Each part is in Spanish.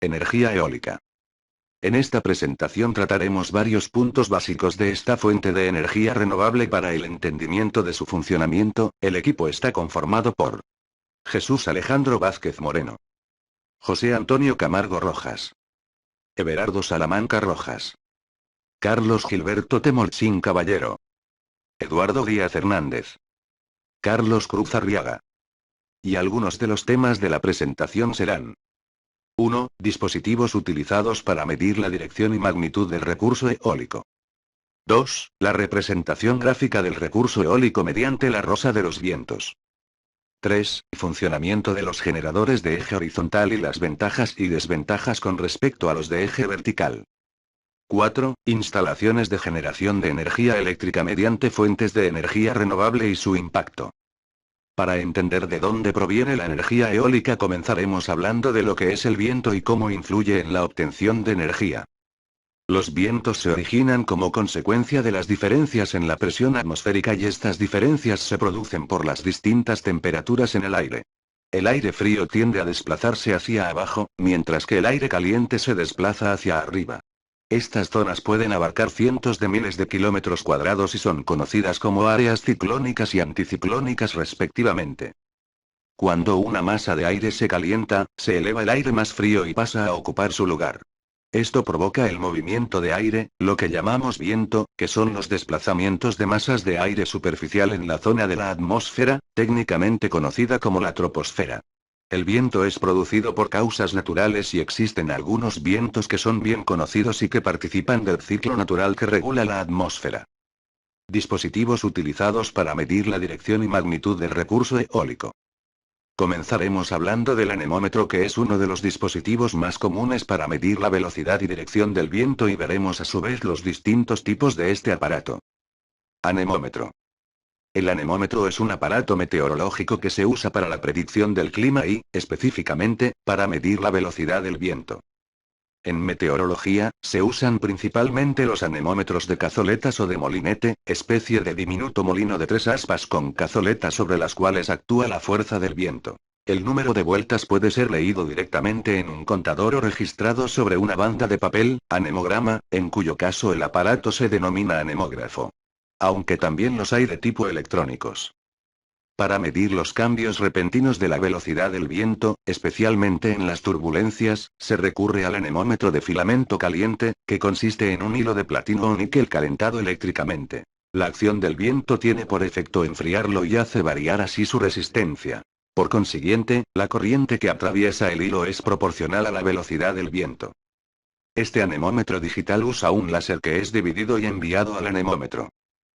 Energía eólica. En esta presentación trataremos varios puntos básicos de esta fuente de energía renovable. Para el entendimiento de su funcionamiento, el equipo está conformado por Jesús Alejandro Vázquez Moreno, José Antonio Camargo Rojas, Everardo Salamanca Rojas, Carlos Gilberto Temolchín Caballero, Eduardo Díaz Hernández, Carlos Cruz Arriaga. Y algunos de los temas de la presentación serán: 1. Dispositivos utilizados para medir la dirección y magnitud del recurso eólico. 2. La representación gráfica del recurso eólico mediante la rosa de los vientos. 3. Funcionamiento de los generadores de eje horizontal y las ventajas y desventajas con respecto a los de eje vertical. 4. Instalaciones de generación de energía eléctrica mediante fuentes de energía renovable y su impacto. Para entender de dónde proviene la energía eólica, comenzaremos hablando de lo que es el viento y cómo influye en la obtención de energía. Los vientos se originan como consecuencia de las diferencias en la presión atmosférica, y estas diferencias se producen por las distintas temperaturas en el aire. El aire frío tiende a desplazarse hacia abajo, mientras que el aire caliente se desplaza hacia arriba. Estas zonas pueden abarcar cientos de miles de kilómetros cuadrados y son conocidas como áreas ciclónicas y anticiclónicas respectivamente. Cuando una masa de aire se calienta, se eleva el aire más frío y pasa a ocupar su lugar. Esto provoca el movimiento de aire, lo que llamamos viento, que son los desplazamientos de masas de aire superficial en la zona de la atmósfera, técnicamente conocida como la troposfera. El viento es producido por causas naturales y existen algunos vientos que son bien conocidos y que participan del ciclo natural que regula la atmósfera. Dispositivos utilizados para medir la dirección y magnitud del recurso eólico. Comenzaremos hablando del anemómetro, que es uno de los dispositivos más comunes para medir la velocidad y dirección del viento, y veremos a su vez los distintos tipos de este aparato. Anemómetro. El anemómetro es un aparato meteorológico que se usa para la predicción del clima y, específicamente, para medir la velocidad del viento. En meteorología, se usan principalmente los anemómetros de cazoletas o de molinete, especie de diminuto molino de 3 aspas con cazoletas sobre las cuales actúa la fuerza del viento. El número de vueltas puede ser leído directamente en un contador o registrado sobre una banda de papel, anemograma, en cuyo caso el aparato se denomina anemógrafo. Aunque también los hay de tipo electrónicos. Para medir los cambios repentinos de la velocidad del viento, especialmente en las turbulencias, se recurre al anemómetro de filamento caliente, que consiste en un hilo de platino o níquel calentado eléctricamente. La acción del viento tiene por efecto enfriarlo y hace variar así su resistencia. Por consiguiente, la corriente que atraviesa el hilo es proporcional a la velocidad del viento. Este anemómetro digital usa un láser que es dividido y enviado al anemómetro.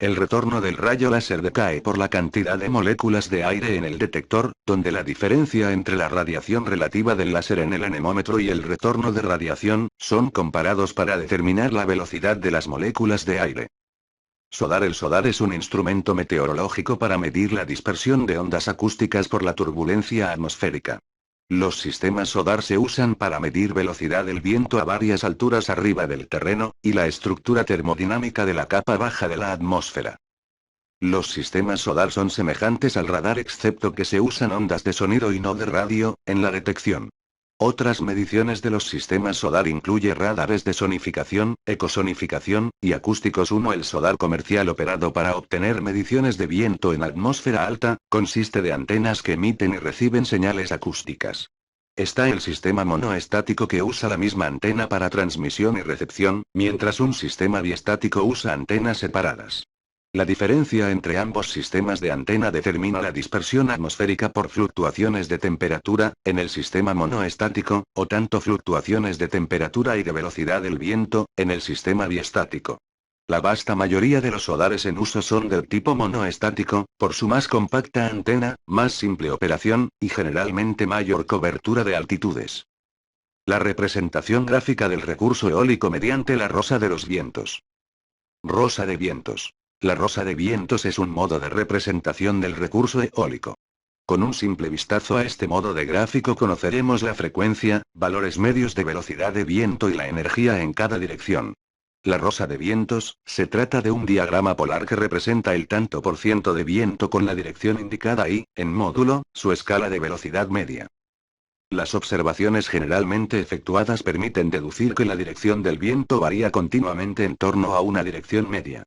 El retorno del rayo láser decae por la cantidad de moléculas de aire en el detector, donde la diferencia entre la radiación relativa del láser en el anemómetro y el retorno de radiación son comparados para determinar la velocidad de las moléculas de aire. SODAR. El SODAR es un instrumento meteorológico para medir la dispersión de ondas acústicas por la turbulencia atmosférica. Los sistemas SODAR se usan para medir velocidad del viento a varias alturas arriba del terreno, y la estructura termodinámica de la capa baja de la atmósfera. Los sistemas SODAR son semejantes al radar, excepto que se usan ondas de sonido y no de radio, en la detección. Otras mediciones de los sistemas SODAR incluye radares de sonificación, ecosonificación, y acústicos. 1. El SODAR comercial, operado para obtener mediciones de viento en atmósfera alta, consiste de antenas que emiten y reciben señales acústicas. Está el sistema monoestático, que usa la misma antena para transmisión y recepción, mientras un sistema biestático usa antenas separadas. La diferencia entre ambos sistemas de antena determina la dispersión atmosférica por fluctuaciones de temperatura, en el sistema monoestático, o tanto fluctuaciones de temperatura y de velocidad del viento, en el sistema biestático. La vasta mayoría de los SODARes en uso son del tipo monoestático, por su más compacta antena, más simple operación, y generalmente mayor cobertura de altitudes. La representación gráfica del recurso eólico mediante la rosa de los vientos. Rosa de vientos. La rosa de vientos es un modo de representación del recurso eólico. Con un simple vistazo a este modo de gráfico conoceremos la frecuencia, valores medios de velocidad de viento y la energía en cada dirección. La rosa de vientos, se trata de un diagrama polar que representa el tanto por ciento de viento con la dirección indicada y, en módulo, su escala de velocidad media. Las observaciones generalmente efectuadas permiten deducir que la dirección del viento varía continuamente en torno a una dirección media.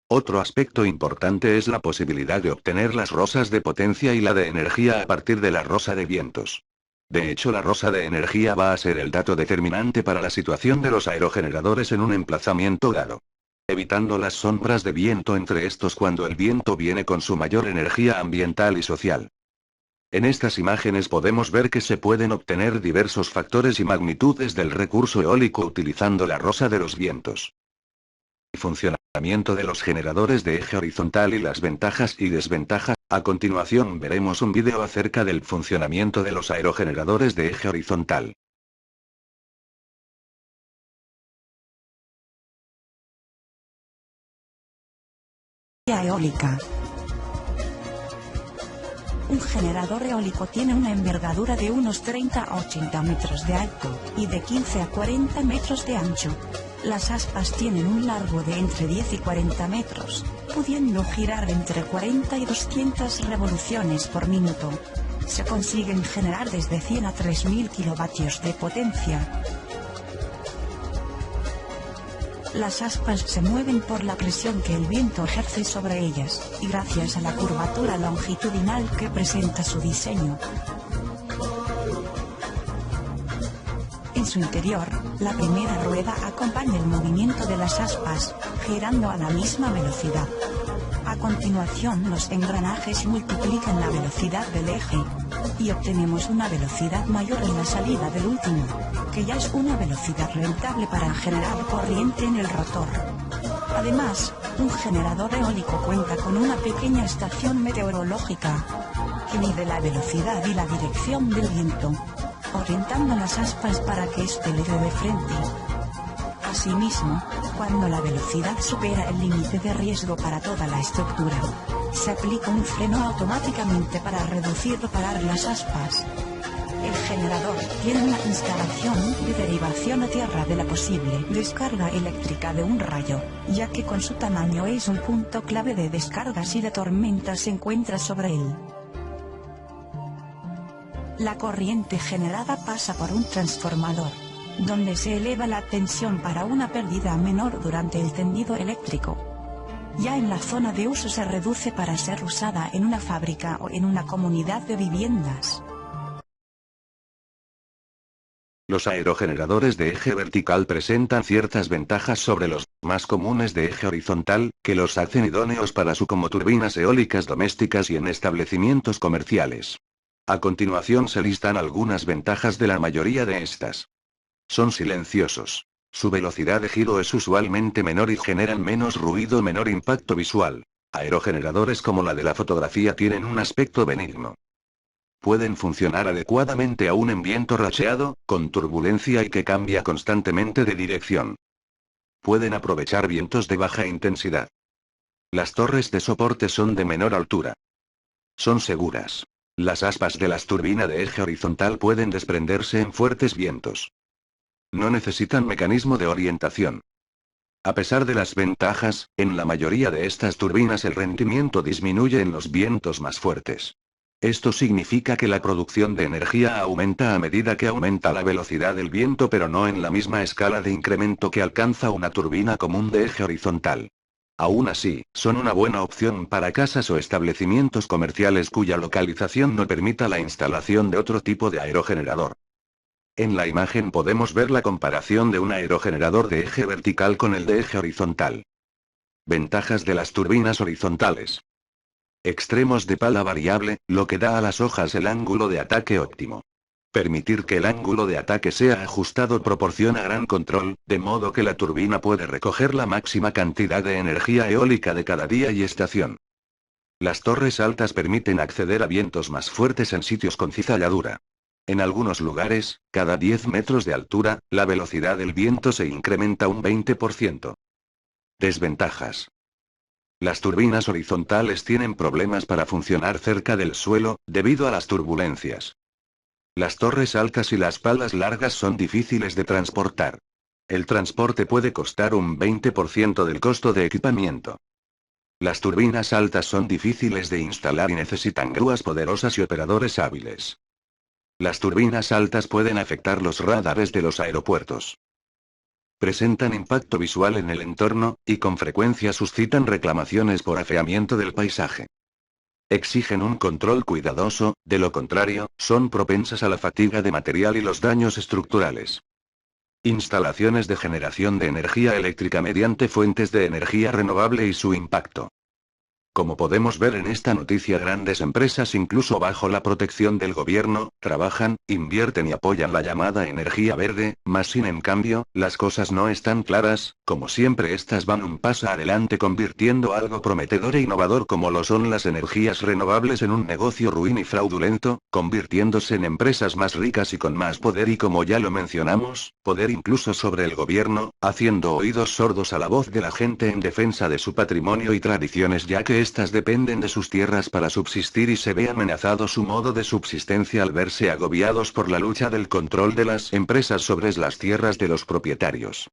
Otro aspecto importante es la posibilidad de obtener las rosas de potencia y la de energía a partir de la rosa de vientos. De hecho, la rosa de energía va a ser el dato determinante para la situación de los aerogeneradores en un emplazamiento dado, evitando las sombras de viento entre estos cuando el viento viene con su mayor energía ambiental y social. En estas imágenes podemos ver que se pueden obtener diversos factores y magnitudes del recurso eólico utilizando la rosa de los vientos. Funcionamiento de los generadores de eje horizontal y las ventajas y desventajas. A continuación veremos un vídeo acerca del funcionamiento de los aerogeneradores de eje horizontal. Eólica. Un generador eólico tiene una envergadura de unos 30 a 80 metros de alto, y de 15 a 40 metros de ancho. Las aspas tienen un largo de entre 10 y 40 metros, pudiendo girar entre 40 y 200 revoluciones por minuto. Se consiguen generar desde 100 a 3000 kilovatios de potencia. Las aspas se mueven por la presión que el viento ejerce sobre ellas, y gracias a la curvatura longitudinal que presenta su diseño. En su interior, la primera rueda acompaña el movimiento de las aspas, girando a la misma velocidad. A continuación, los engranajes multiplican la velocidad del eje, y obtenemos una velocidad mayor en la salida del último, que ya es una velocidad rentable para generar corriente en el rotor. Además, un generador eólico cuenta con una pequeña estación meteorológica, que mide la velocidad y la dirección del viento, orientando las aspas para que éste le dé de frente. Asimismo, cuando la velocidad supera el límite de riesgo para toda la estructura, se aplica un freno automáticamente para reducir o parar las aspas. El generador tiene una instalación de derivación a tierra de la posible descarga eléctrica de un rayo, ya que con su tamaño es un punto clave de descarga si la tormenta se encuentra sobre él. La corriente generada pasa por un transformador, donde se eleva la tensión para una pérdida menor durante el tendido eléctrico. Ya en la zona de uso se reduce para ser usada en una fábrica o en una comunidad de viviendas. Los aerogeneradores de eje vertical presentan ciertas ventajas sobre los más comunes de eje horizontal, que los hacen idóneos para su como turbinas eólicas domésticas y en establecimientos comerciales. A continuación se listan algunas ventajas de la mayoría de estas. Son silenciosos. Su velocidad de giro es usualmente menor y generan menos ruido, menor impacto visual. Aerogeneradores como la de la fotografía tienen un aspecto benigno. Pueden funcionar adecuadamente aún en viento racheado, con turbulencia y que cambia constantemente de dirección. Pueden aprovechar vientos de baja intensidad. Las torres de soporte son de menor altura. Son seguras. Las aspas de las turbinas de eje horizontal pueden desprenderse en fuertes vientos. No necesitan mecanismo de orientación. A pesar de las ventajas, en la mayoría de estas turbinas el rendimiento disminuye en los vientos más fuertes. Esto significa que la producción de energía aumenta a medida que aumenta la velocidad del viento, pero no en la misma escala de incremento que alcanza una turbina común de eje horizontal. Aún así, son una buena opción para casas o establecimientos comerciales cuya localización no permita la instalación de otro tipo de aerogenerador. En la imagen podemos ver la comparación de un aerogenerador de eje vertical con el de eje horizontal. Ventajas de las turbinas horizontales. Extremos de pala variable, lo que da a las hojas el ángulo de ataque óptimo. Permitir que el ángulo de ataque sea ajustado proporciona gran control, de modo que la turbina puede recoger la máxima cantidad de energía eólica de cada día y estación. Las torres altas permiten acceder a vientos más fuertes en sitios con cizalladura. En algunos lugares, cada 10 metros de altura, la velocidad del viento se incrementa un 20%. Desventajas. Las turbinas horizontales tienen problemas para funcionar cerca del suelo, debido a las turbulencias. Las torres altas y las palas largas son difíciles de transportar. El transporte puede costar un 20% del costo de equipamiento. Las turbinas altas son difíciles de instalar y necesitan grúas poderosas y operadores hábiles. Las turbinas altas pueden afectar los radares de los aeropuertos. Presentan impacto visual en el entorno, y con frecuencia suscitan reclamaciones por afeamiento del paisaje. Exigen un control cuidadoso, de lo contrario, son propensas a la fatiga de material y los daños estructurales. Instalaciones de generación de energía eléctrica mediante fuentes de energía renovable y su impacto. Como podemos ver en esta noticia, grandes empresas, incluso bajo la protección del gobierno, trabajan, invierten y apoyan la llamada energía verde, mas sin en cambio, las cosas no están claras, como siempre estas van un paso adelante convirtiendo algo prometedor e innovador como lo son las energías renovables en un negocio ruin y fraudulento, convirtiéndose en empresas más ricas y con más poder y, como ya lo mencionamos, poder incluso sobre el gobierno, haciendo oídos sordos a la voz de la gente en defensa de su patrimonio y tradiciones, ya que estas dependen de sus tierras para subsistir y se ve amenazado su modo de subsistencia al verse agobiados por la lucha del control de las empresas sobre las tierras de los propietarios.